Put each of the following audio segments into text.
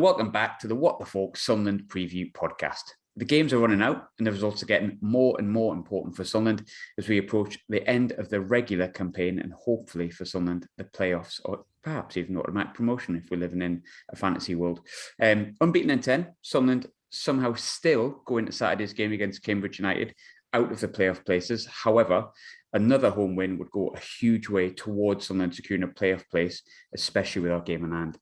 welcome back to the What the Falk Sunderland Preview Podcast. The games are running out and the results are getting more and more important for Sunderland as we approach the end of the regular campaign and hopefully for Sunderland, the playoffs or perhaps even automatic promotion if we're living in a fantasy world. Unbeaten in 10, Sunderland somehow still going to Saturday's game against Cambridge United out of the playoff places. However, another home win would go a huge way towards Sunderland securing a playoff place, especially with our game in hand.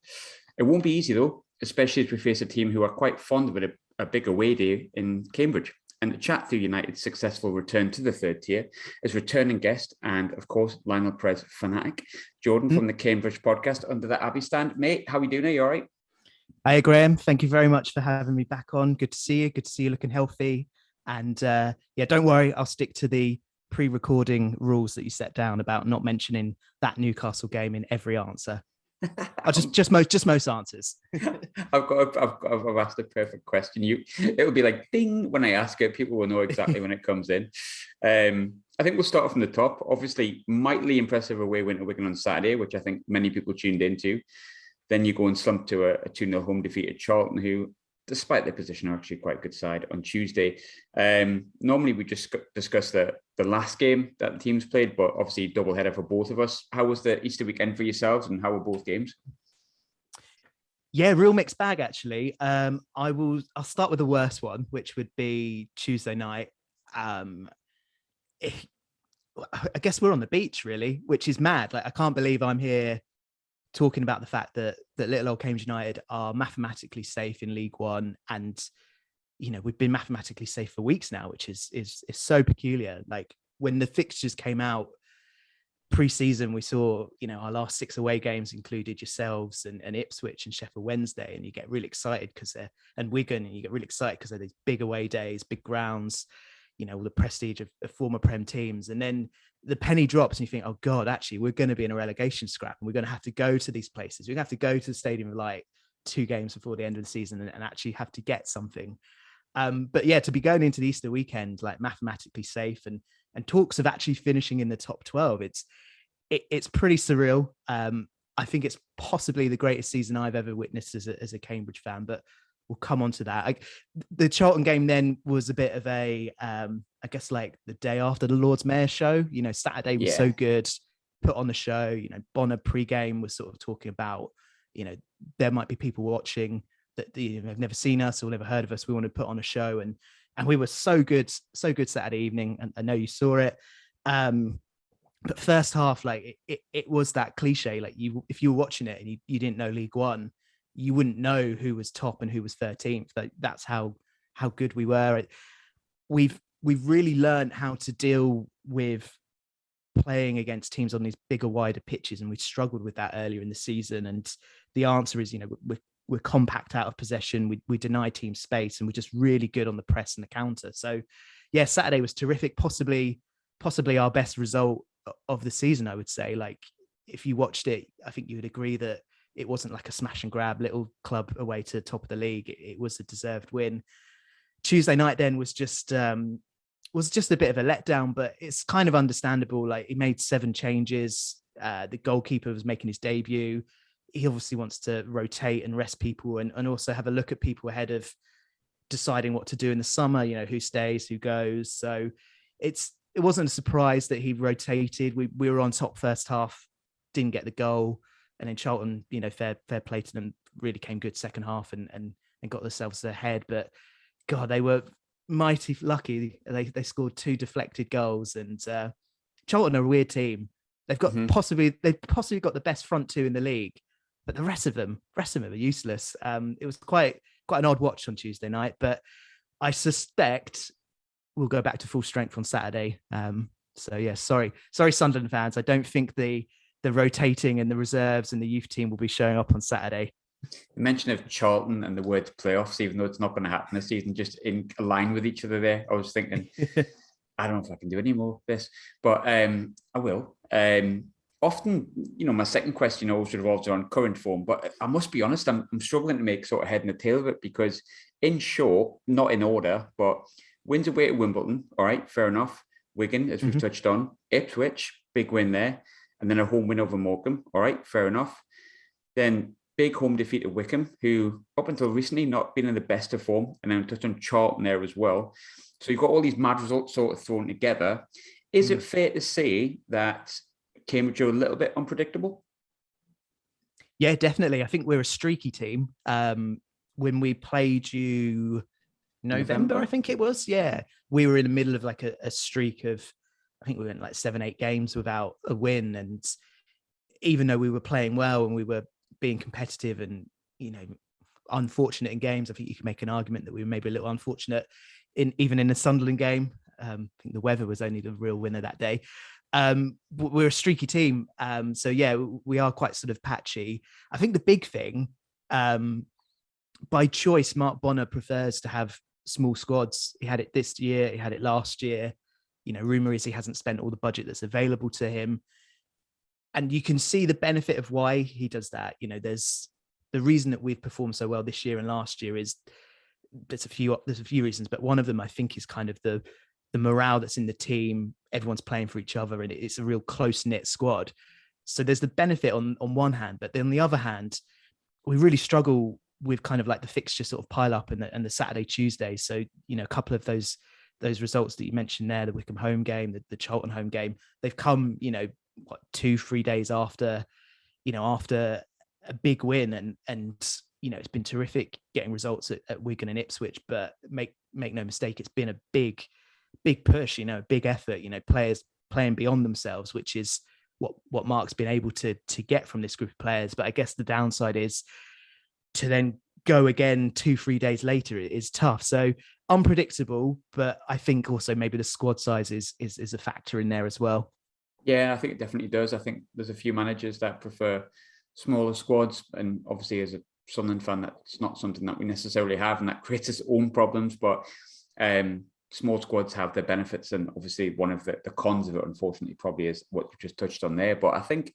It won't be easy though, especially as we face a team who are quite fond of a big away day in Cambridge. And to chat through United's successful return to the third tier as returning guest and, of course, Lionel Perez fanatic, Jordan from the Cambridge podcast Under The Abbey Stand. Mate, how are you doing? Are you all right? Hi, Graham. Thank you very much for having me back on. Good to see you. Good to see you looking healthy. And don't worry, I'll stick to the pre-recording rules that you set down about not mentioning that Newcastle game in every answer. just most answers. I've asked a perfect question. It'll be like ding when I ask it. People will know exactly when it comes in. I think we'll start off from the top. Obviously, mightily impressive away win to Wigan on Saturday, which I think many people tuned into. Then you go and slump to a 2-0 home defeat at Charlton, who, despite their position, are actually quite a good side on Tuesday. Normally, we just discuss the last game that the teams played, but obviously double header for both of us. How was the Easter weekend for yourselves, and how were both games? Yeah, real mixed bag actually. I'll start with the worst one, which would be Tuesday night. I guess we're on the beach really, which is mad. Like I can't believe I'm here talking about the fact that little old Cambridge United are mathematically safe in League One, and we've been mathematically safe for weeks now, which is so peculiar. Like when the fixtures came out pre-season, we saw our last 6 away games included yourselves and Ipswich and Sheffield Wednesday, and you get really excited and Wigan, and you get really excited because they're these big away days, big grounds, all the prestige of former Prem teams, and then the penny drops and you think, oh God, actually we're going to be in a relegation scrap and we're going to have to go to these places. We're going to have to go to the Stadium of Light 2 games before the end of the season and actually have to get something. But yeah, to be going into the Easter weekend, like mathematically safe and talks of actually finishing in the top 12, it's pretty surreal. I think it's possibly the greatest season I've ever witnessed as a Cambridge fan, but we'll come on to that. The Charlton game then was a bit of a, I guess like the day after the Lord's Mayor show. Saturday was so good, put on the show. Bonner pre-game was sort of talking about, there might be people watching that have never seen us or never heard of us. We want to put on a show, and we were so good Saturday evening. And I know you saw it. But first half, like it was that cliche. Like if you were watching it and you didn't know League One, you wouldn't know who was top and who was 13th. That's how good we were. We've really learned how to deal with playing against teams on these bigger, wider pitches, and we struggled with that earlier in the season. And the answer is, we're compact out of possession. We deny team space, and we're just really good on the press and the counter. So, yeah, Saturday was terrific. Possibly our best result of the season, I would say. Like if you watched it, I think you would agree that it wasn't like a smash and grab little club away to the top of the league. It was a deserved win. Tuesday night then was just a bit of a letdown, but it's kind of understandable. Like he made 7 changes. The goalkeeper was making his debut. He obviously wants to rotate and rest people and also have a look at people ahead of deciding what to do in the summer, who stays, who goes. So it wasn't a surprise that he rotated. We were on top first half, didn't get the goal. And then Charlton, fair play to them, really came good second half and got themselves ahead. But God, they were mighty lucky. They scored 2 deflected goals, and Charlton are a weird team. They've got possibly got the best front 2 in the league, but the rest of them are useless. It was quite an odd watch on Tuesday night, but I suspect we'll go back to full strength on Saturday. So yeah, sorry Sunderland fans. I don't think the rotating and the reserves and the youth team will be showing up on Saturday. The mention of Charlton and the word playoffs, even though it's not going to happen this season, just in line with each other there. I was thinking, I don't know if I can do any more of this, but I will. Often, my second question always revolves around current form, but I must be honest, I'm struggling to make sort of head and the tail of it, because in short, not in order, but wins away at Wimbledon, all right, fair enough. Wigan, as we've touched on. Ipswich, big win there. And then a home win over Morecambe. All right, fair enough. Then big home defeat at Wycombe, who up until recently not been in the best of form, and then touched on Charlton there as well. So you've got all these mad results sort of thrown together. Is it fair to say that Cambridge are a little bit unpredictable? Yeah, definitely. I think we're a streaky team. When we played you November, I think it was. Yeah, we were in the middle of like a streak of, I think we went like 7-8 games without a win. And even though we were playing well and we were being competitive and, unfortunate in games, I think you can make an argument that we were maybe a little unfortunate even in the Sunderland game. I think the weather was only the real winner that day. We're a streaky team. So yeah, we are quite sort of patchy. I think the big thing, by choice, Mark Bonner prefers to have small squads. He had it this year, he had it last year. Rumor is he hasn't spent all the budget that's available to him. And you can see the benefit of why he does that. There's the reason that we've performed so well this year and last year is there's a few reasons, but one of them I think is kind of the morale that's in the team. Everyone's playing for each other and it's a real close-knit squad. So there's the benefit on one hand, but then on the other hand, we really struggle with kind of like the fixture sort of pile up and the Saturday, Tuesday. So, a couple of those results that you mentioned there, the Wycombe home game, the Charlton home game, they've come, 2-3 days after a big win. And it's been terrific getting results at Wigan and Ipswich, but make no mistake, it's been a big push, a big effort, players playing beyond themselves, which is what Mark's been able to get from this group of players. But I guess the downside is to then go again 2-3 days later is tough. So unpredictable, but I think also maybe the squad size is a factor in there as well. Yeah, I think it definitely does. I think there's a few managers that prefer smaller squads, and obviously as a Sunderland fan, that's not something that we necessarily have, and that creates its own problems. But small squads have their benefits, and obviously one of the cons of it, unfortunately, probably is what you just touched on there. But I think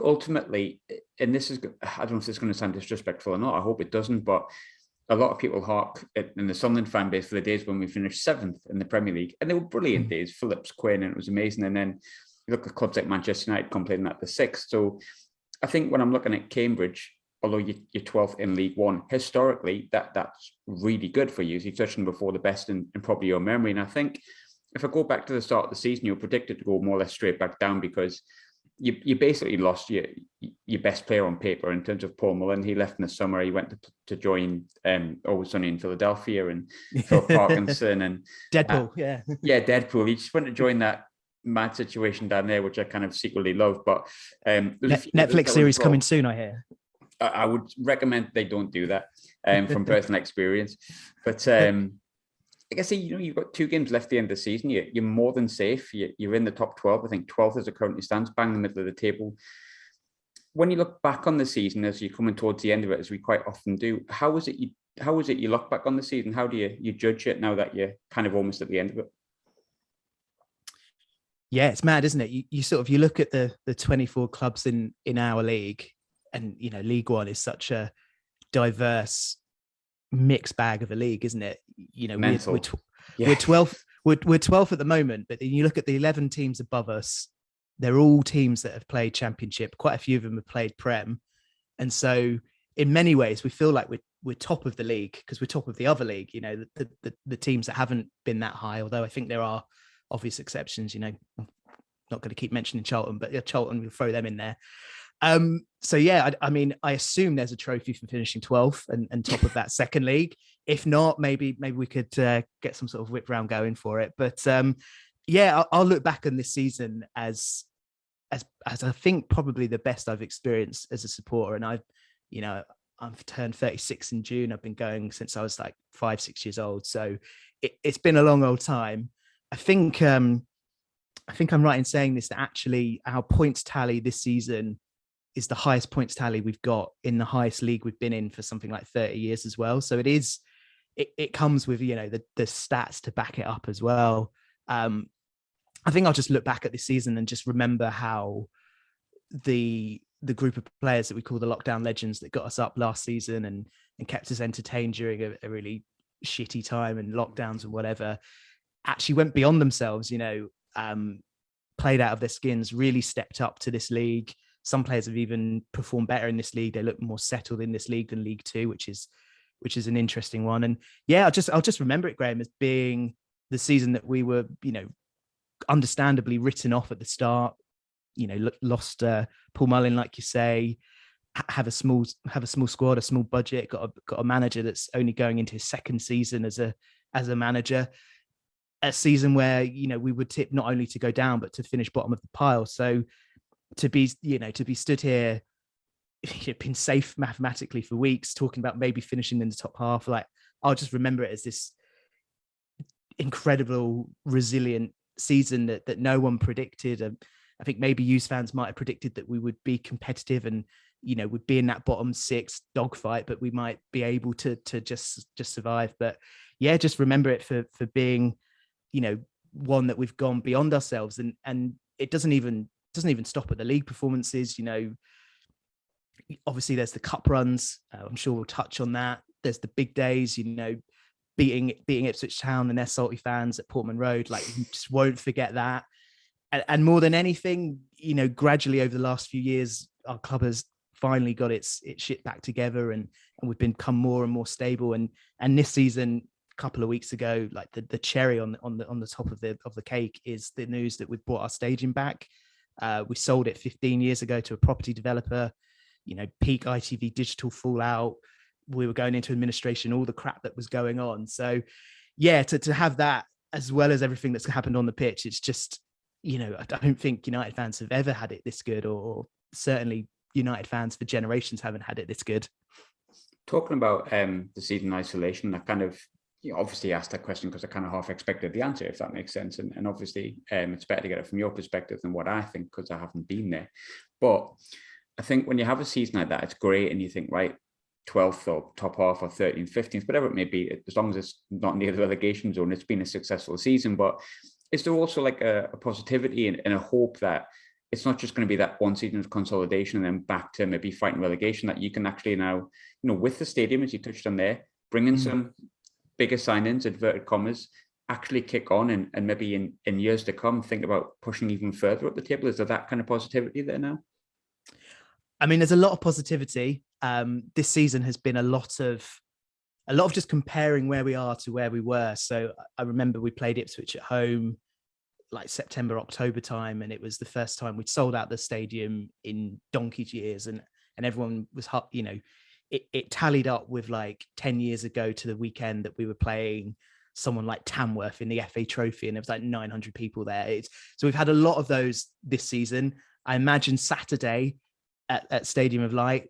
ultimately, and this is, I don't know if this is going to sound disrespectful or not, I hope it doesn't, but a lot of people hark in the Sunderland fan base for the days when we finished 7th in the Premier League, and they were brilliant days. Phillips, Quinn, and it was amazing. And then you look at clubs like Manchester United complaining at the 6th. So I think when I'm looking at Cambridge, although you're 12th in League One, historically, that's really good for you. As you touched on before, the best in probably your memory. And I think if I go back to the start of the season, you're predicted to go more or less straight back down because you basically lost your best player on paper in terms of Paul Mullen. He left in the summer. He went to join Always Sunny in Philadelphia and Phil Parkinson and Deadpool. Yeah, Deadpool. He just went to join that mad situation down there, which I kind of secretly love. But Netflix series coming soon, I hear. I would recommend they don't do that from personal experience. But like I say, you've got 2 games left at the end of the season. You're more than safe. You're in the top 12. I think 12th as it currently stands, bang in the middle of the table. When you look back on the season, as you're coming towards the end of it, as we quite often do, how is it you look back on the season? How do you judge it now that you're kind of almost at the end of it? Yeah, it's mad, isn't it? You look at the 24 clubs in our league, and League One is such a diverse mixed bag of a league, isn't it? We're 12th. We're 12th at the moment, but then you look at the 11 teams above us. They're all teams that have played Championship. Quite a few of them have played Prem, and so in many ways we feel like we're top of the league because we're top of the other league. The teams that haven't been that high. Although I think there are obvious exceptions. I'm not going to keep mentioning Charlton, but Charlton, we'll throw them in there. So yeah, I assume there's a trophy for finishing 12th and top of that second league. If not, maybe we could get some sort of whip round going for it. But yeah, I'll look back on this season as I think probably the best I've experienced as a supporter. And I've turned 36 in June. I've been going since I was like 5-6 years old. So it's been a long old time. I think I'm right in saying this, that actually our points tally this season is the highest points tally we've got in the highest league we've been in for something like 30 years as well. So it comes with, the stats to back it up as well. I think I'll just look back at this season and just remember how the group of players that we call the lockdown legends that got us up last season and kept us entertained during a really shitty time and lockdowns and whatever, actually went beyond themselves, played out of their skins, really stepped up to this league, Some players have even performed better in this league. They look more settled in this league than League Two, which is an interesting one. And yeah, I'll just remember it, Graham, as being the season that we were, understandably written off at the start. Lost Paul Mullin, like you say, have a small squad, a small budget, got a manager that's only going into his second season as a manager. A season where we would tip not only to go down but to finish bottom of the pile. So to be stood here, been safe mathematically for weeks, talking about maybe finishing in the top half, like I'll just remember it as this incredible, resilient season that no one predicted. I think maybe Hughes fans might have predicted that we would be competitive and would be in that bottom six dogfight, but we might be able to just survive. But yeah, just remember it for being one that we've gone beyond ourselves, and it doesn't even stop at the league performances. Obviously there's the cup runs. I'm sure we'll touch on that. There's the big days, beating Ipswich Town and their salty fans at Portman Road. Like, you just won't forget that. And more than anything, gradually over the last few years, our club has finally got its shit back together, and we've become more and more stable. And this season, a couple of weeks ago, like the cherry on the top of the cake is the news that we've brought our stadium back. We sold it 15 years ago to a property developer. Peak ITV digital fallout. We were going into administration, all the crap that was going on. So yeah, to have that as well as everything that's happened on the pitch, it's just, I don't think United fans have ever had it this good, or certainly United fans for generations haven't had it this good. Talking about the season isolation, I kind of obviously asked that question because I kind of half expected the answer, if that makes sense. And obviously it's better to get it from your perspective than what I think, because I haven't been there. But I think when you have a season like that, it's great. And you think, right, 12th or top half or 13th, 15th, whatever it may be, as long as it's not near the relegation zone, it's been a successful season. But is there also like a positivity and a hope that it's not just going to be that one season of consolidation and then back to maybe fighting relegation, that you can actually now, with the stadium, as you touched on there, bring in some bigger signings, inverted commas, actually kick on and maybe in years to come, think about pushing even further up the table? Is there that kind of positivity there now? I mean, there's a lot of positivity. This season has been a lot of just comparing where we are to where we were. So I remember we played Ipswich at home like September, October time, and it was the first time we'd sold out the stadium in donkey's years, and everyone was, it tallied up with like 10 years ago to the weekend that we were playing someone like Tamworth in the FA Trophy, and there was like 900 people there. So we've had a lot of those this season. I imagine Saturday at Stadium of Light,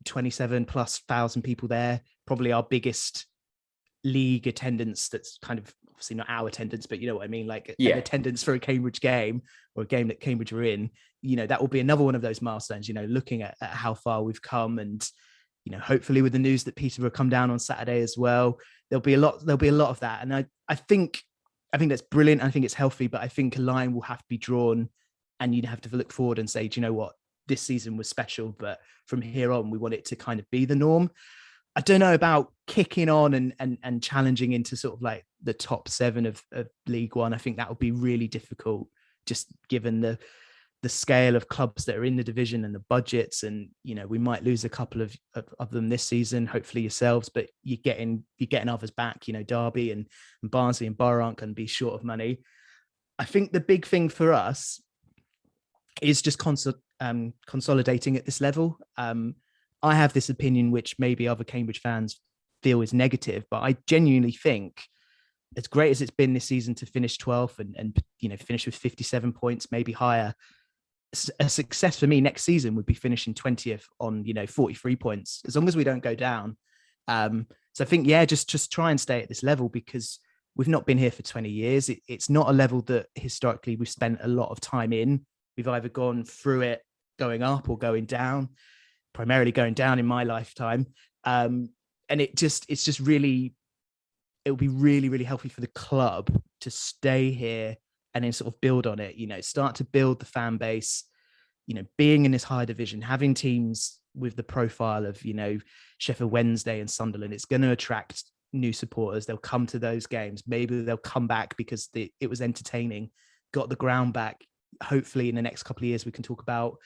27,000+ people there, probably our biggest league attendance. That's kind of obviously not our attendance, but you know what I mean, like an attendance for a Cambridge game, or a game that Cambridge are in. That will be another one of those milestones, looking at how far we've come. And hopefully with the news that Peterborough come down on Saturday as well, there'll be a lot of that. And I think that's brilliant. I think it's healthy, but I think a line will have to be drawn, and you'd have to look forward and say, do you know what, this season was special, but from here on we want it to kind of be the norm. I don't know about kicking on and challenging into sort of like the top 7 of League One. I think that would be really difficult, just given the scale of clubs that are in the division and the budgets. And we might lose a couple of them this season, hopefully yourselves, but you're getting others back. Derby and Barnsley and Borough aren't going to be short of money. I think the big thing for us is just consolidating at this level. I have this opinion, which maybe other Cambridge fans feel is negative, but I genuinely think, as great as it's been this season to finish 12th and finish with 57 points, maybe higher, a success for me next season would be finishing 20th on 43 points, as long as we don't go down. So I think, just try and stay at this level, because we've not been here for 20 years. It's not a level that historically we've spent a lot of time in. We've either gone through it going up or going down, primarily going down in my lifetime. And it's just really, it will be really, really healthy for the club to stay here and then sort of build on it, start to build the fan base, being in this higher division, having teams with the profile of, Sheffield Wednesday and Sunderland. It's going to attract new supporters. They'll come to those games. Maybe they'll come back because it was entertaining, got the ground back. Hopefully in the next couple of years, we can talk about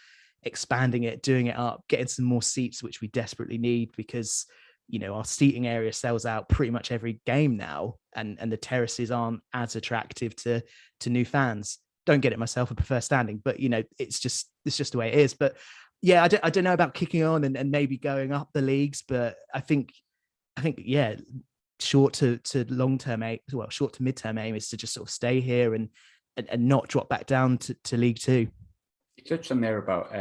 expanding it, doing it up, getting some more seats, which we desperately need because, you know, our seating area sells out pretty much every game now, and the terraces aren't as attractive to new fans. Don't get it myself, I prefer standing, but you know, it's just the way it is. But yeah, I don't know about kicking on and maybe going up the leagues, but I think yeah, short to long-term aim, well, short to mid-term aim is to just sort of stay here and not drop back down to League Two. You touched on there about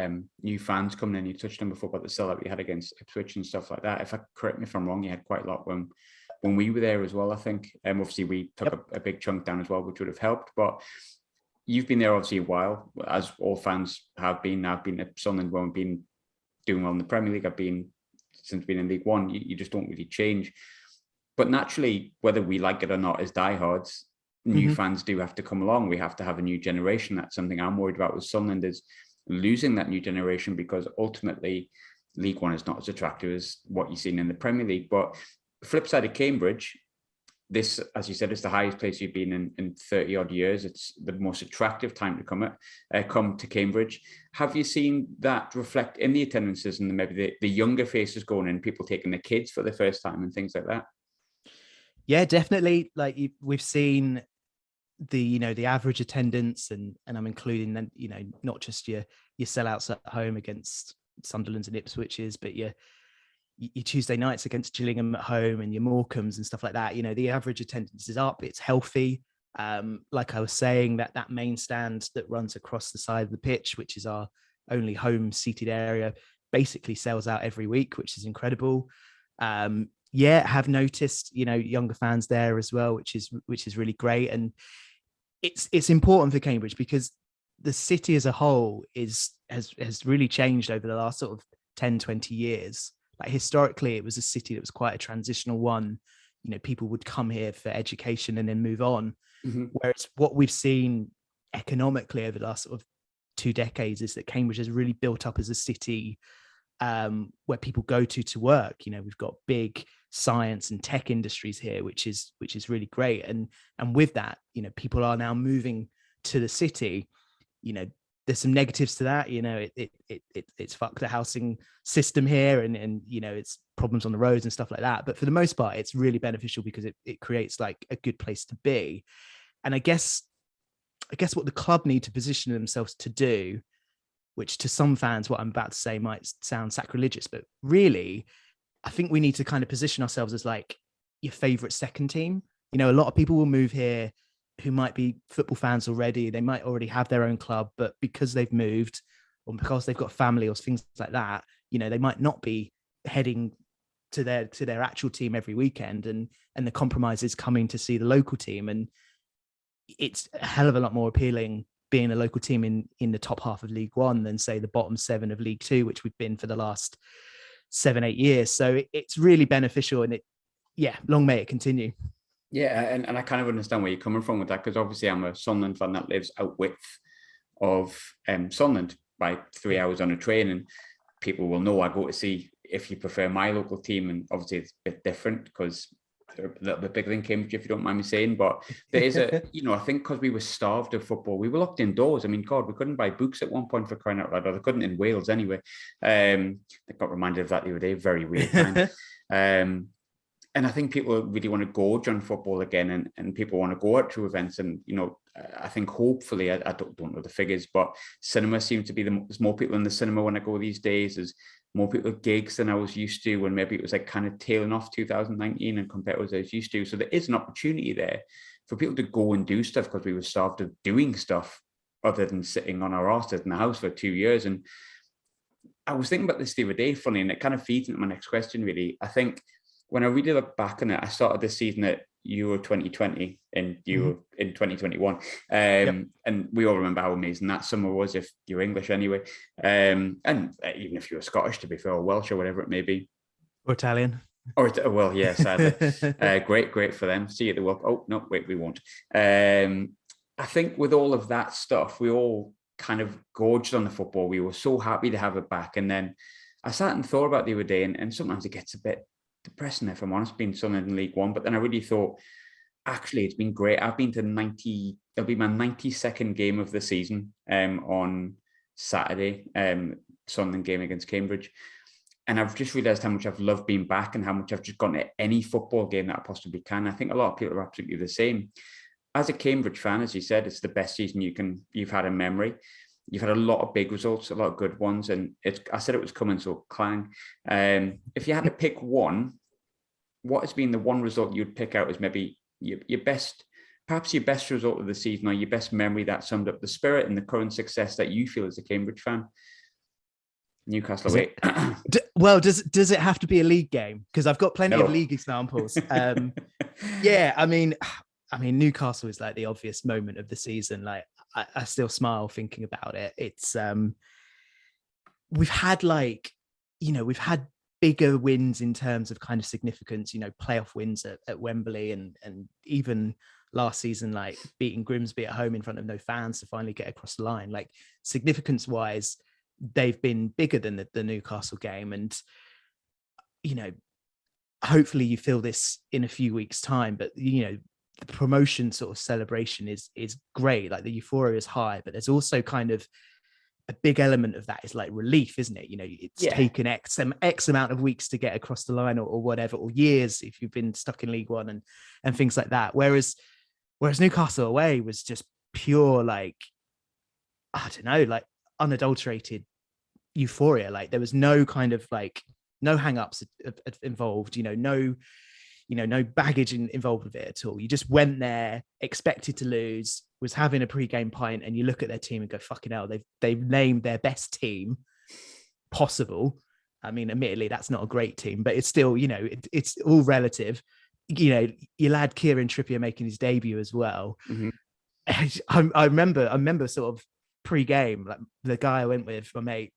new fans coming in. You touched on before about the sellout you had against Ipswich and stuff like that. Correct me if I'm wrong, you had quite a lot when we were there as well, I think. Obviously, we took a big chunk down as well, which would have helped. But you've been there obviously a while, as all fans have been. I've been at Sunderland when we've been doing well in the Premier League. I've been since being in League One. You just don't really change. But naturally, whether we like it or not as diehards, new fans do have to come along. We have to have a new generation. That's something I'm worried about with Sunderland, is losing that new generation, because ultimately League One is not as attractive as what you've seen in the Premier League. But the flip side of Cambridge, this, as you said, is the highest place you've been in 30 odd years. It's the most attractive time to come to Cambridge. Have you seen that reflect in the attendances and maybe the younger faces going in, people taking their kids for the first time and things like that? Yeah, definitely. Like we've seen the average attendance, and I'm including then, you know, not just your sellouts at home against Sunderland's and Ipswich's, but your Tuesday nights against Gillingham at home and your Morecambes and stuff like that. You know, the average attendance is up, it's healthy. Like I was saying, that main stand that runs across the side of the pitch, which is our only home seated area, basically sells out every week, which is incredible. Yeah, have noticed, you know, younger fans there as well, which is really great. And it's important for Cambridge because the city as a whole has really changed over the last sort of 10, 20 years. Like historically, it was a city that was quite a transitional one. You know, people would come here for education and then move on. Whereas what we've seen economically over the last sort of 2 decades is that Cambridge has really built up as a city where people go to work. You know, we've got big science and tech industries here, which is really great. And with that, you know, people are now moving to the city. You know, there's some negatives to that. You know, it's fucked the housing system here, and you know, it's problems on the roads and stuff like that. But for the most part, it's really beneficial because it creates like a good place to be. And I guess what the club need to position themselves to do, which to some fans, what I'm about to say might sound sacrilegious, but really, I think we need to kind of position ourselves as like your favorite second team. You know, a lot of people will move here who might be football fans already. They might already have their own club, but because they've moved or because they've got family or things like that, you know, they might not be heading to their actual team every weekend, and the compromise is coming to see the local team. And it's a hell of a lot more appealing being a local team in the top half of League One than say the bottom 7 of League Two, which we've been for the last 7-8 years. So it's really beneficial, and long may it continue. Yeah, and I kind of understand where you're coming from with that, because obviously I'm a Sunderland fan that lives outwith of Sunderland by 3 hours on a train, and people will know I go to see, if you prefer, my local team, and obviously it's a bit different because they're a little bit bigger than Cambridge, if you don't mind me saying. But there is I think because we were starved of football, we were locked indoors. I mean, God, we couldn't buy books at one point, for crying out loud, or they couldn't in Wales anyway. I got reminded of that the other day, very weird time. And I think people really want to gorge on football again, and people want to go out to events. And, you know, I think hopefully, I don't know the figures, but cinema seems to be there's more people in the cinema when I go these days. There's more people at gigs than I was used to, when maybe it was like kind of tailing off 2019 and compared to what I was used to. So there is an opportunity there for people to go and do stuff, because we were starved of doing stuff other than sitting on our arses in the house for 2 years. And I was thinking about this the other day, funny, and it kind of feeds into my next question, really. I think when I really look back on it, I started this season at Euro 2020 and Euro in 2021. And we all remember how amazing that summer was, if you're English anyway. And even if you're Scottish, to be fair, or Welsh or whatever it may be. Or Italian. Well, yeah, sadly. Great for them. See you at the World Cup. Oh, no, wait, we won't. I think with all of that stuff, we all kind of gorged on the football. We were so happy to have it back. And then I sat and thought about the other day, and sometimes it gets a bit depressing, if I'm honest, being Sunderland in League One. But then I really thought, actually, it's been great. I've been to it'll be my 92nd game of the season on Saturday. Sunderland game against Cambridge. And I've just realised how much I've loved being back and how much I've just gone to any football game that I possibly can. I think a lot of people are absolutely the same. As a Cambridge fan, as you said, it's the best season you've had in memory. You've had a lot of big results, a lot of good ones, and I said it was coming, so clang. If you had to pick one, what has been the one result you'd pick out as maybe your best, perhaps your best result of the season, or your best memory that summed up the spirit and the current success that you feel as a Cambridge fan? Newcastle away. Well, does it have to be a league game? Because I've got plenty of league examples. Yeah, I mean, Newcastle is like the obvious moment of the season. Like, I still smile thinking about it. It's we've had bigger wins in terms of kind of significance, playoff wins at Wembley and even last season, like beating Grimsby at home in front of no fans to finally get across the line. Like, significance wise, they've been bigger than the Newcastle game. And, hopefully you feel this in a few weeks' time, but, the promotion sort of celebration is great. Like, the euphoria is high, but there's also kind of a big element of that is like relief, isn't it? It's taken X amount of weeks to get across the line or whatever, or years if you've been stuck in League One and things like that. Whereas Newcastle away was just pure, like, I don't know, like unadulterated euphoria. Like, there was no kind of like, no hang-ups involved, no baggage involved with it at all. You just went there, expected to lose, was having a pre-game pint, and you look at their team and go, fucking hell, they've named their best team possible. I mean, admittedly, that's not a great team, but it's still, it's all relative. Your lad Kieran Trippier making his debut as well. Mm-hmm. I remember sort of pre-game, like the guy I went with, my mate,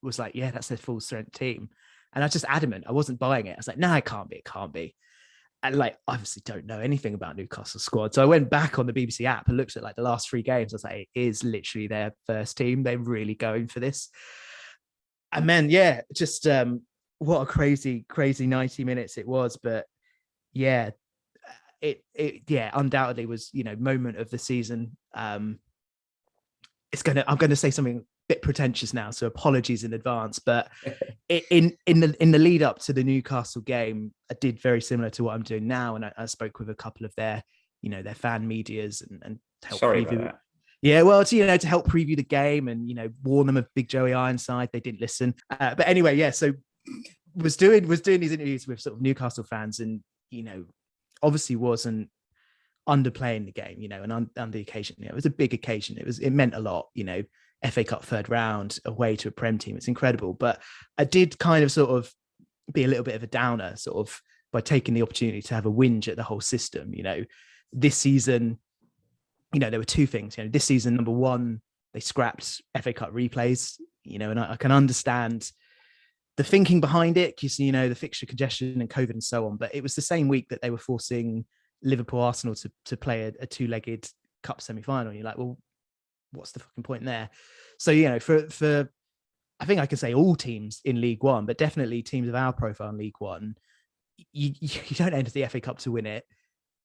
was like, yeah, that's their full strength team. And I was just adamant, I wasn't buying it. I was like, no, it can't be. And like, obviously don't know anything about Newcastle squad. So I went back on the BBC app and looked at like the last 3 games. I was like, it is literally their first team. They're really going for this. And then, yeah, just what a crazy 90 minutes it was. But yeah, it undoubtedly was, moment of the season. I'm going to say something bit pretentious now, so apologies in advance, but in the lead up to the Newcastle game, I did very similar to what I'm doing now, and I spoke with a couple of their their fan medias and help preview. Yeah, well, to help preview the game and warn them of Big Joey Ironside. They didn't listen, but anyway, yeah. So was doing these interviews with sort of Newcastle fans, and obviously wasn't underplaying the game, and on the occasion, it was a big occasion. It meant a lot, FA Cup third round away to a Prem team. It's incredible. But I did kind of sort of be a little bit of a downer sort of by taking the opportunity to have a whinge at the whole system. This season, there were 2 things. This season, number one, they scrapped FA Cup replays, and I can understand the thinking behind it because, the fixture congestion and COVID and so on. But it was the same week that they were forcing Liverpool Arsenal to play a 2-legged cup semi-final. And you're like, well, what's the fucking point there? So, for I think I can say all teams in League One, but definitely teams of our profile in League One, you don't enter the FA Cup to win it.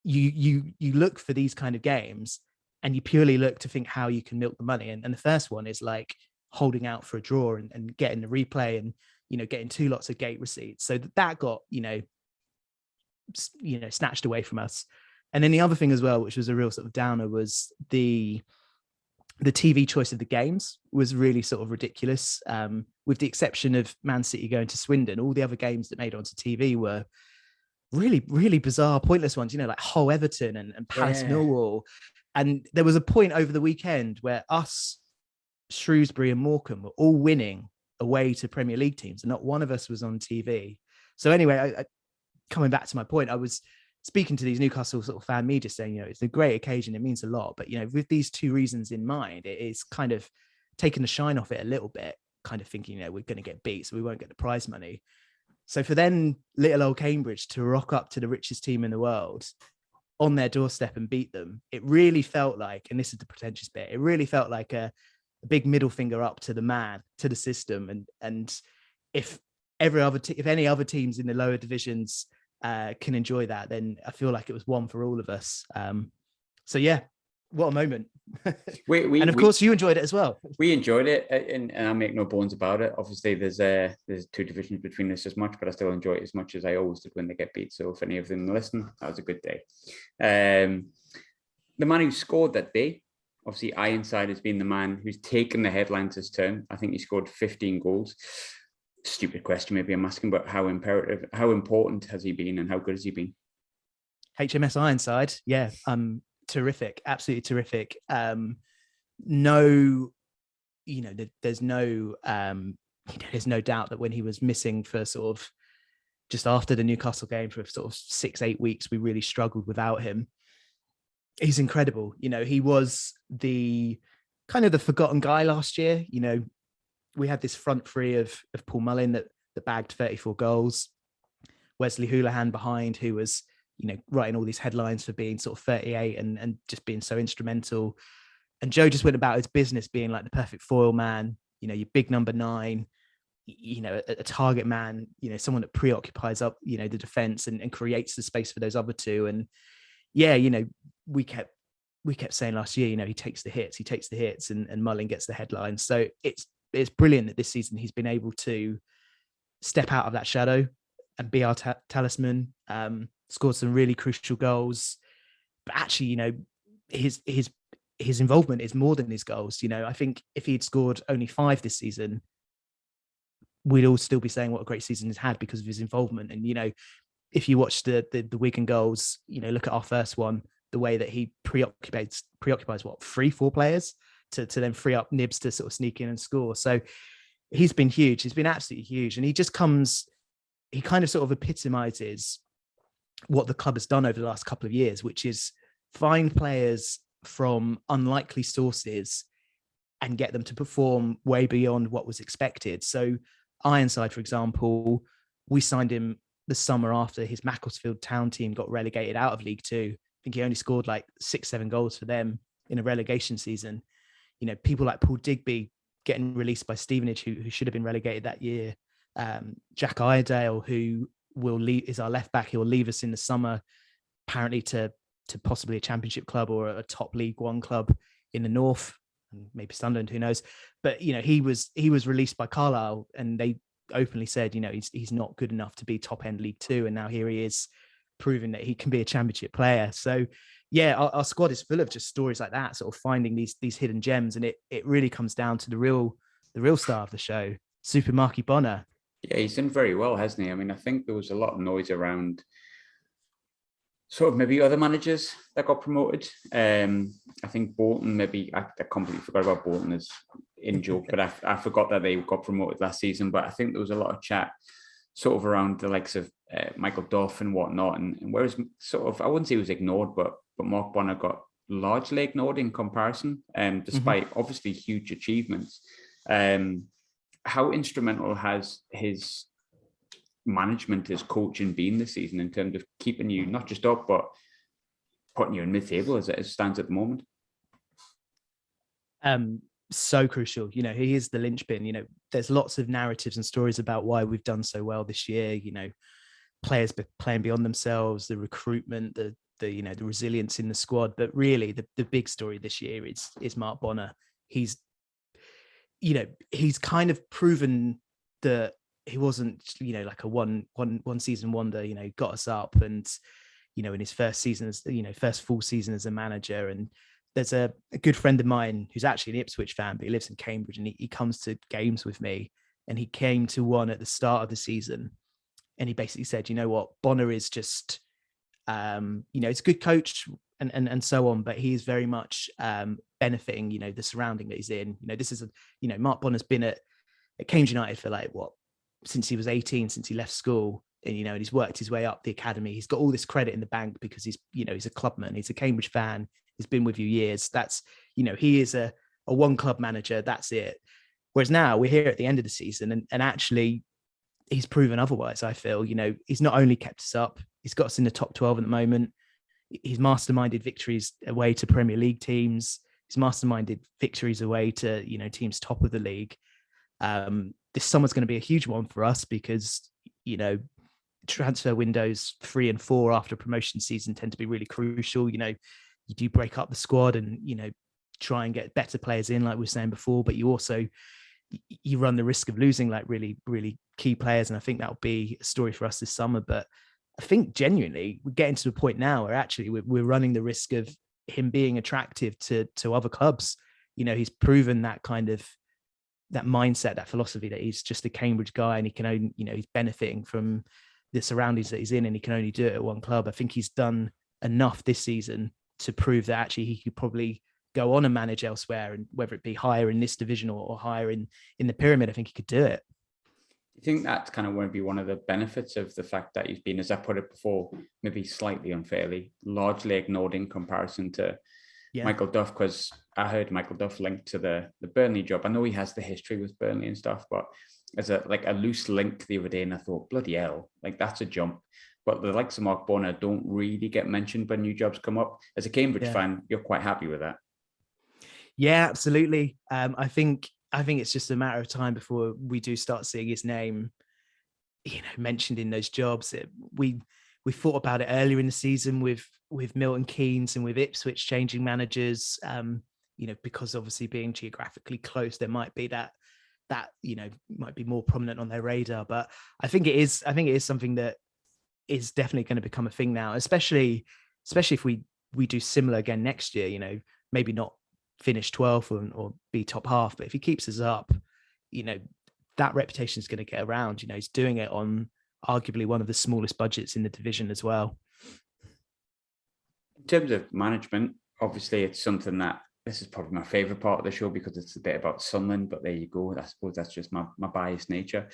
You look for these kind of games and you purely look to think how you can milk the money. And the first one is like holding out for a draw and getting the replay and, getting 2 lots of gate receipts. So that got, snatched away from us. And then the other thing as well, which was a real sort of downer, was the TV choice of the games was really sort of ridiculous. With the exception of Man City going to Swindon, all the other games that made it onto TV were really, really bizarre, pointless ones, like Hull Everton and Palace Millwall. And there was a point over the weekend where us, Shrewsbury and Morecambe were all winning away to Premier League teams, and not one of us was on TV. So anyway, I coming back to my point, I was speaking to these Newcastle sort of fan media saying, it's a great occasion. It means a lot. But, with these 2 reasons in mind, it is kind of taking the shine off it a little bit, kind of thinking, we're going to get beat, so we won't get the prize money. So for then little old Cambridge to rock up to the richest team in the world on their doorstep and beat them, it really felt like, and this is the pretentious bit, it really felt like a big middle finger up to the man, to the system. And if any other teams in the lower divisions can enjoy that, then I feel like it was one for all of us. So yeah, What a moment. We and of course you enjoyed it as well. We enjoyed it, and I make no bones about it. Obviously, there's two divisions between us as much, but I still enjoy it as much as I always did when they get beat. So if any of them listen, that was a good day. The man who scored that day, obviously Ironside has been the man who's taken the headlines this term. I think he scored 15 goals. Stupid question, maybe I'm asking, but how important has he been, and how good has he been? HMS Ironside, yeah, terrific, absolutely terrific. No, there's no doubt that when he was missing for sort of just after the Newcastle game for sort of 6-8 weeks, we really struggled without him. He's incredible. He was the kind of the forgotten guy last year. We had this front three of Paul Mullin that bagged 34 goals, Wesley Houlihan behind, who was writing all these headlines for being sort of 38 and just being so instrumental. And Joe just went about his business being like the perfect foil man, your big number 9, a target man, someone that preoccupies up, the defense and creates the space for those other two. And yeah, we kept saying last year, he takes the hits and Mullin gets the headlines. So it's brilliant that this season he's been able to step out of that shadow and be our talisman. Scored some really crucial goals, but actually, his involvement is more than his goals. I think if he'd scored only 5 this season, we'd all still be saying what a great season he's had because of his involvement. And if you watch the Wigan goals, look at our first one, the way that he preoccupies what 3-4 players to then free up Nibs to sort of sneak in and score. So he's been huge. He's been absolutely huge, and he kind of sort of epitomizes what the club has done over the last couple of years, which is find players from unlikely sources and get them to perform way beyond what was expected. So Ironside, for example, we signed him the summer after his Macclesfield Town team got relegated out of League Two. I think he only scored like 6-7 goals for them in a relegation season. People like Paul Digby getting released by Stevenage, who should have been relegated that year. Jack Iredale, who is our left back. He will leave us in the summer, apparently to possibly a Championship club or a top League One club in the north, maybe Sunderland, who knows. But he was released by Carlisle, and they openly said he's not good enough to be top end League Two, and now here he is proving that he can be a Championship player. So yeah, our squad is full of just stories like that, sort of finding these hidden gems, and it really comes down to the real star of the show, Super Marky Bonner. Yeah, he's done very well, hasn't he? I mean, I think there was a lot of noise around sort of maybe other managers that got promoted. I think Bolton, maybe I completely forgot about Bolton as in joke, but I forgot that they got promoted last season. But I think there was a lot of chat sort of around the likes of Michael Duff and whatnot. And whereas sort of, I wouldn't say he was ignored, but Mark Bonner got largely ignored in comparison, despite obviously huge achievements. How instrumental has his management, his coaching been this season in terms of keeping you not just up, but putting you in mid-table as it stands at the moment? So crucial. He is the linchpin. There's lots of narratives and stories about why we've done so well this year. Players playing beyond themselves, the recruitment, the resilience in the squad. But really, the big story this year is Mark Bonner. He's kind of proven that he wasn't, like a one season wonder, got us up and, in his first season first full season as a manager. And there's a good friend of mine who's actually an Ipswich fan, but he lives in Cambridge, and he comes to games with me, and he came to one at the start of the season. And he basically said, Bonner is just, it's a good coach and so on, but he is very much benefiting, the surrounding that he's in. This is Mark Bonner's been at Cambridge United for since he was 18, since he left school, and and he's worked his way up the academy. He's got all this credit in the bank because he's a clubman, he's a Cambridge fan, he's been with you years. That's he is a one club manager. That's it. Whereas now we're here at the end of the season, and actually he's proven otherwise. I feel he's not only kept us up, he's got us in the top 12 at the moment. He's masterminded victories away to Premier League teams. He's masterminded victories away to teams top of the league. This summer's going to be a huge one for us because transfer windows 3 and 4 after promotion season tend to be really crucial. you do break up the squad and, try and get better players in, like we were saying before, but you also, you run the risk of losing like really, really key players. And I think that'll be a story for us this summer. But I think genuinely we're getting to the point now where actually we're running the risk of him being attractive to other clubs. He's proven that kind of, that mindset, that philosophy that he's just a Cambridge guy and he can only, he's benefiting from the surroundings that he's in and he can only do it at one club. I think he's done enough this season to prove that actually he could probably go on and manage elsewhere, and whether it be higher in this division or higher in the pyramid, I think he could do it. Do you think that's kind of going to be one of the benefits of the fact that he's been, as I put it before, maybe slightly unfairly, largely ignored in comparison to Michael Duff? Because I heard Michael Duff linked to the Burnley job. I know he has the history with Burnley and stuff, but as a loose link the other day, and I thought, bloody hell, like that's a jump. But the likes of Mark Bonner don't really get mentioned when new jobs come up. As a Cambridge fan, you're quite happy with that. Yeah, absolutely. I think it's just a matter of time before we do start seeing his name, mentioned in those jobs. We thought about it earlier in the season with Milton Keynes and with Ipswich changing managers. Because obviously being geographically close, there might be that might be more prominent on their radar. But I think it is something that is definitely going to become a thing now, especially if we do similar again next year. Maybe not finish 12th or be top half, but if he keeps us up, that reputation is going to get around. He's doing it on arguably one of the smallest budgets in the division as well. In terms of management, obviously it's something that, this is probably my favourite part of the show because it's a bit about Sunderland, but there you go. I suppose that's just my biased nature.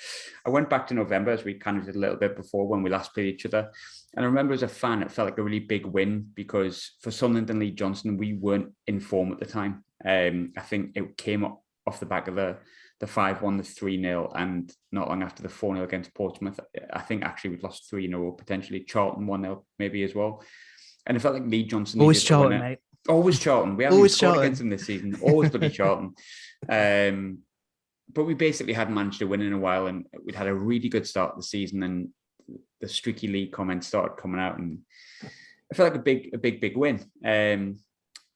I went back to November, as we kind of did a little bit before when we last played each other. And I remember as a fan, it felt like a really big win because for Sunderland and Lee Johnson, we weren't in form at the time. I think it came off the back of the 5-1, the 3-0, and not long after the 4-0 against Portsmouth. I think actually we'd lost 3 in a row, potentially Charlton 1-0 maybe as well. And it felt like Lee Johnson. Always Charlton, mate. Always Charlton. We haven't even scored against them this season. Always bloody Charlton. But we basically hadn't managed to win in a while, and we'd had a really good start of the season, and the streaky league comments started coming out, and it felt like a big win.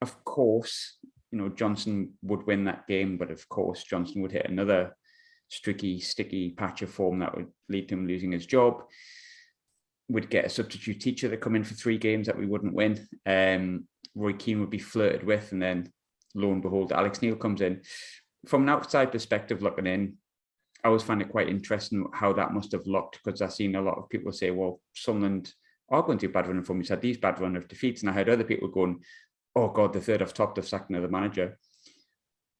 Of course, Johnson would win that game, but of course Johnson would hit another streaky, sticky patch of form that would lead to him losing his job. Would get a substitute teacher that come in for 3 games that we wouldn't win. Roy Keane would be flirted with, and then lo and behold, Alex Neil comes in. From an outside perspective looking in, I always find it quite interesting how that must have looked, because I've seen a lot of people say, well, Sunderland are going to a bad run of form. He's had these bad run of defeats. And I heard other people going, oh God, the third off top of sacking of the manager.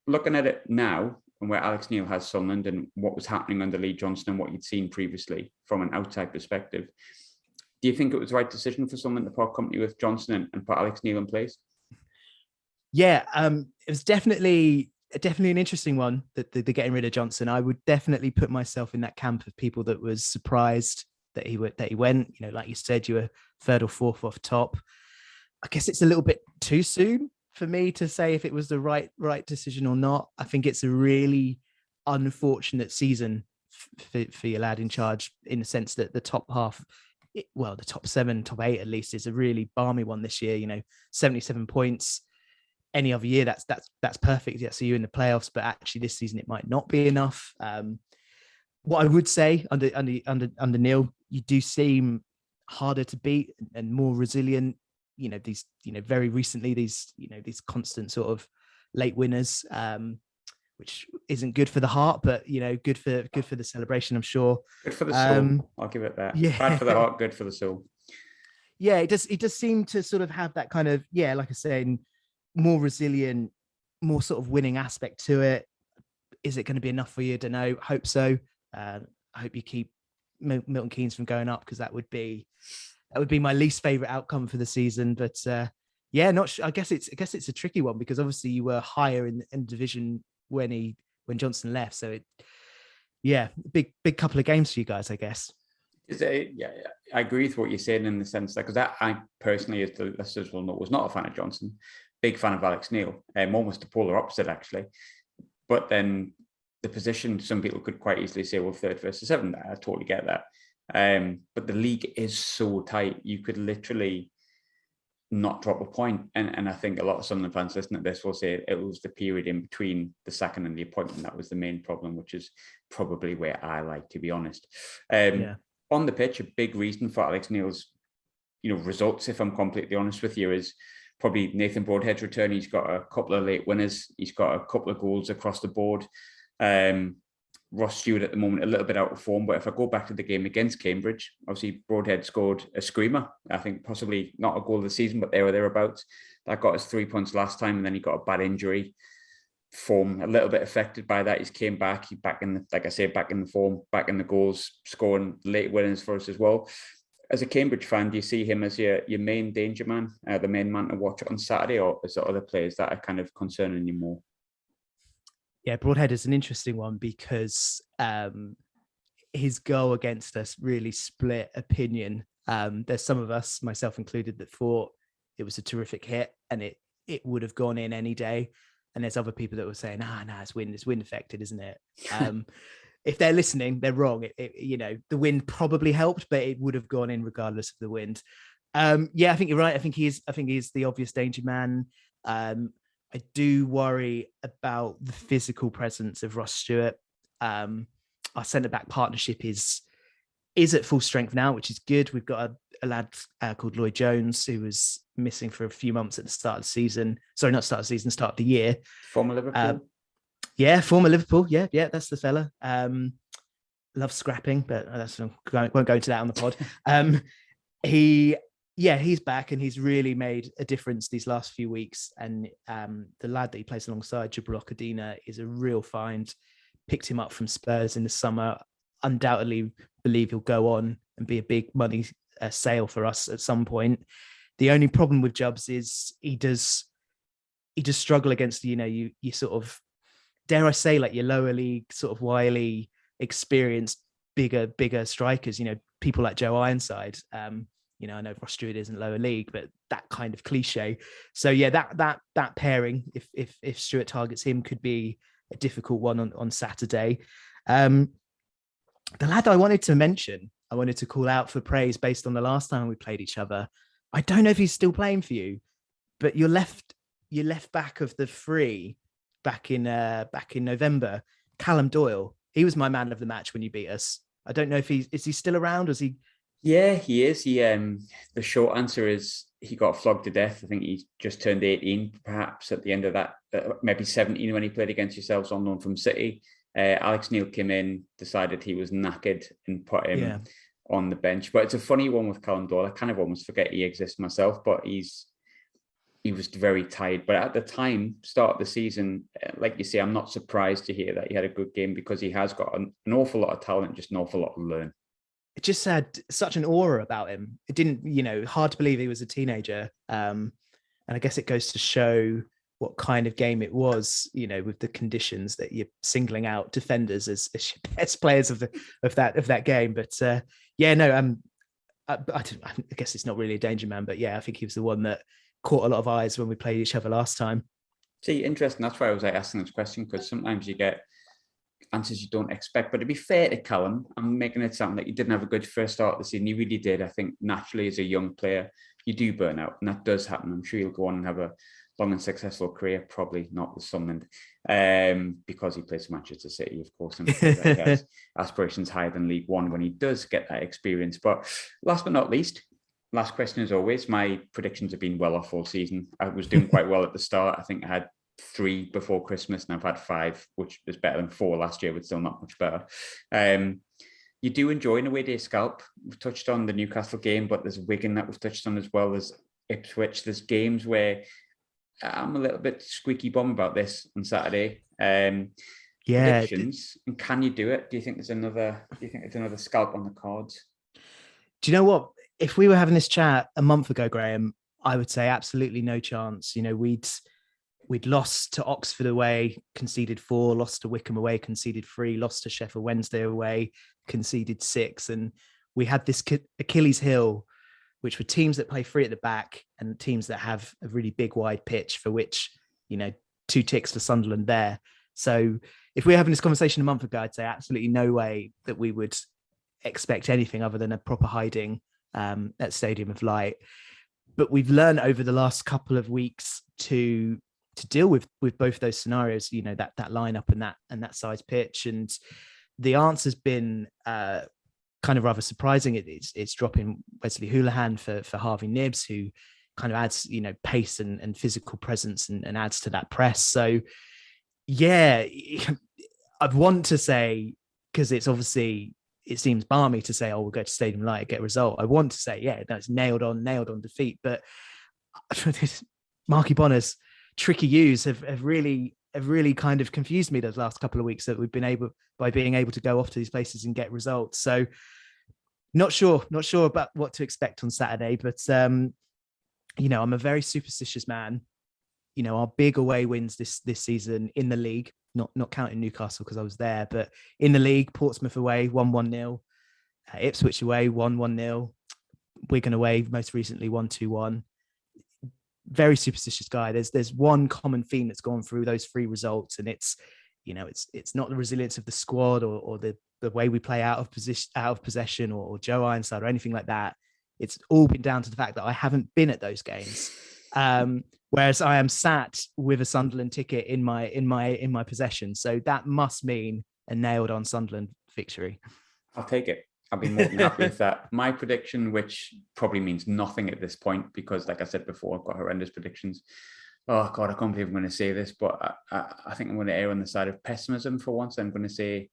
Looking at it now, and where Alex Neil has Sunderland and what was happening under Lee Johnson and what you'd seen previously from an outside perspective, do you think it was the right decision for Sunderland to part company with Johnson and put Alex Neil in place? Yeah, it was definitely an interesting one, that they're getting rid of Johnson. I would definitely put myself in that camp of people that was surprised that he went. Like you said, you were 3rd or 4th off top. I guess it's a little bit too soon for me to say if it was the right decision or not. I think it's a really unfortunate season for your lad in charge, in the sense that the top half, the top 7, top 8 at least, is a really balmy one this year. 77 points. Any other year, that's perfect. Yeah, so you're in the playoffs, but actually this season it might not be enough. What I would say under Neil, you do seem harder to beat and more resilient. These very recently these constant sort of late winners, which isn't good for the heart, but good for the celebration, I'm sure. Good for the soul. I'll give it that. Yeah. Bad for the heart, good for the soul. Yeah, it does seem to sort of have that kind of, like I said, more resilient, more sort of winning aspect to it. Is it going to be enough for you? I don't know. Hope so. I hope you keep Milton Keynes from going up, because that would be my least favorite outcome for the season. But not sure. I guess it's a tricky one, because obviously you were higher in division when Johnson left. So big couple of games for you guys, I guess. I agree with what you're saying in the sense that, because I personally, as the listeners will know, was not a fan of Johnson. Big fan of Alex Neil, almost the polar opposite actually. But then the position, some people could quite easily say, well, 3rd versus 7th. I totally get that. But the league is so tight. You could literally, not drop a point. And I think a lot of Sunderland fans listening to this will say it was the period in between the sacking and the appointment that was the main problem, which is probably where I like, to be honest. On the pitch, a big reason for Alex Neil's results, if I'm completely honest with you, is probably Nathan Broadhead's return. He's got a couple of late winners. He's got a couple of goals across the board. Ross Stewart at the moment a little bit out of form, but if I go back to the game against Cambridge, obviously Broadhead scored a screamer. I think possibly not a goal of the season, but there or thereabouts. That got us 3 points last time, and then he got a bad injury. Form a little bit affected by that. He's came back. He's back in the form, back in the goals, scoring late winners for us as well. As a Cambridge fan, do you see him as your main danger man, the main man to watch on Saturday, or is there other players that are kind of concerning you more? Yeah, Broadhead is an interesting one because his goal against us really split opinion. There's some of us, myself included, that thought it was a terrific hit and it would have gone in any day. And there's other people that were saying, it's wind affected, isn't it? If they're listening, they're wrong. The wind probably helped, but it would have gone in regardless of the wind. I think you're right. I think he's the obvious danger man. I do worry about the physical presence of Ross Stewart. Our centre-back partnership is at full strength now, which is good. We've got a lad called Lloyd Jones, who was missing for a few months at the start of the season. Sorry, not start of the season, start of the year. Former Liverpool. Former Liverpool. Yeah, that's the fella. Loves scrapping, but won't go into that on the pod. He's back and he's really made a difference these last few weeks. And the lad that he plays alongside, Jabril Okadina, is a real find. Picked him up from Spurs in the summer. Undoubtedly believe he'll go on and be a big money sale for us at some point. The only problem with Jubbs is he does struggle against, you sort of, dare I say, like your lower league, sort of wily, experienced, bigger strikers, people like Joe Ironside. I know Ross Stewart isn't lower league, but that kind of cliche. So yeah, that pairing, if Stewart targets him, could be a difficult one on Saturday. The lad I wanted to mention, I wanted to call out for praise based on the last time we played each other. I don't know if he's still playing for you, but your left back of the three back in November, Callum Doyle. He was my man of the match when you beat us. I don't know if is he still around? Or is he? Yeah, he is. The short answer is he got flogged to death. I think he just turned 18, perhaps at the end of that, maybe 17 when he played against yourselves on loan from City. Alex Neil came in, decided he was knackered and put him on the bench. But it's a funny one with Callum Doyle. I kind of almost forget he exists myself, but he was very tired. But at the time, start of the season, like you say, I'm not surprised to hear that he had a good game because he has got an awful lot of talent, just an awful lot to learn. It just had such an aura about him. It didn't, hard to believe he was a teenager. And I guess it goes to show what kind of game it was, with the conditions that you're singling out defenders as your best players of that game. But I guess it's not really a danger man, but yeah, I think he was the one that caught a lot of eyes when we played each other last time. See, interesting. That's why I was asking this question, because sometimes you get answers you don't expect. But to be fair to Callum, I'm making it sound like you didn't have a good first start of the season. You really did. I think naturally as a young player, you do burn out, and that does happen. I'm sure you'll go on and have a long and successful career, probably not with Sunderland, because he plays for Manchester City, of course, and he has aspirations higher than League One when he does get that experience. But last but not least, last question as always, my predictions have been well off all season. I was doing quite well at the start. I think I had 3 before Christmas and I've had 5, which is better than 4 last year, but still not much better. You do enjoy an away day scalp. We've touched on the Newcastle game, but there's Wigan that we've touched on as well. There's Ipswich. There's games where I'm a little bit squeaky bum about this on Saturday. Predictions. And can you do it? Do you think there's another scalp on the cards? Do you know what? If we were having this chat a month ago, Graham, I would say absolutely no chance. We'd lost to Oxford away, conceded 4, lost to Wickham away, conceded 3, lost to Sheffield Wednesday away, conceded 6. And we had this Achilles heel, which were teams that play free at the back and teams that have a really big, wide pitch, for which, 2 ticks for Sunderland there. So if we were having this conversation a month ago, I'd say absolutely no way that we would expect anything other than a proper hiding at Stadium of Light. but we've learned over the last couple of weeks to deal with both those scenarios, that lineup and that size pitch. And the answer's been kind of rather surprising. It's dropping Wesley Houlihan for Harvey Nibbs, who kind of adds, pace and physical presence and adds to that press. So yeah, I'd want to say, because it's obviously, it seems balmy to say, oh, we'll go to Stadium Light, get a result. I want to say, yeah, that's nailed on defeat. But Marky Bonner's tricky use have really kind of confused me those last couple of weeks, that we've been able, by being able to go off to these places and get results. So not sure about what to expect on Saturday, but I'm a very superstitious man. Our big away wins this season in the league, not counting Newcastle because I was there, but in the league, Portsmouth away 1-1-0, Ipswich away 1-1-0, Wigan away most recently 1-2-1. Very superstitious guy. There's one common theme that's gone through those three results, and it's not the resilience of the squad or the way we play out of possession or Joe Ironside or anything like that. It's all been down to the fact that I haven't been at those games. Whereas I am sat with a Sunderland ticket in my possession. So that must mean a nailed on Sunderland victory. I'll take it. I'll be more than happy with that. My prediction, which probably means nothing at this point, because like I said before, I've got horrendous predictions. Oh God, I can't believe I'm going to say this, but I think I'm going to err on the side of pessimism for once. I'm going to say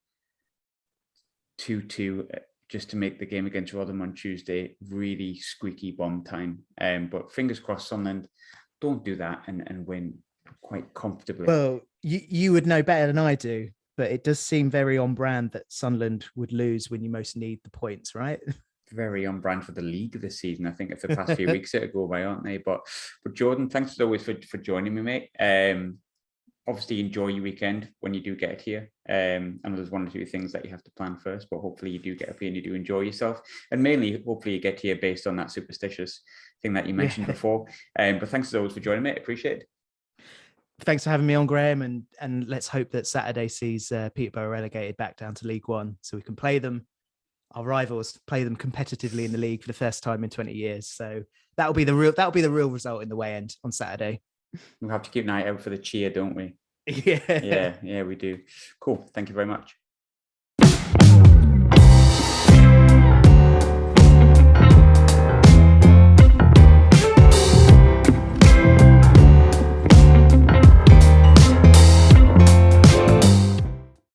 2-2, just to make the game against Rotherham on Tuesday really squeaky bomb time. But fingers crossed Sunderland don't do that and win quite comfortably. Well, you would know better than I do, but it does seem very on brand that Sunderland would lose when you most need the points, right? Very on brand for the league this season. I think if the past few weeks it'll go by, aren't they? But Jordan, thanks as always for joining me, mate. Obviously enjoy your weekend when you do get here. I know there's one or two things that you have to plan first, but hopefully you do get up here and you do enjoy yourself. And mainly, hopefully you get here based on that superstitious thing that you mentioned before. But thanks as always for joining me. Appreciate it. Thanks for having me on, Graham. And let's hope that Saturday sees Peterborough relegated back down to League One, so we can play them, our rivals, play them competitively in the league for the first time in 20 years. So that'll be the real result in the way end on Saturday. We'll have to keep an eye out for the cheer, don't we? Yeah, we do. Cool. Thank you very much.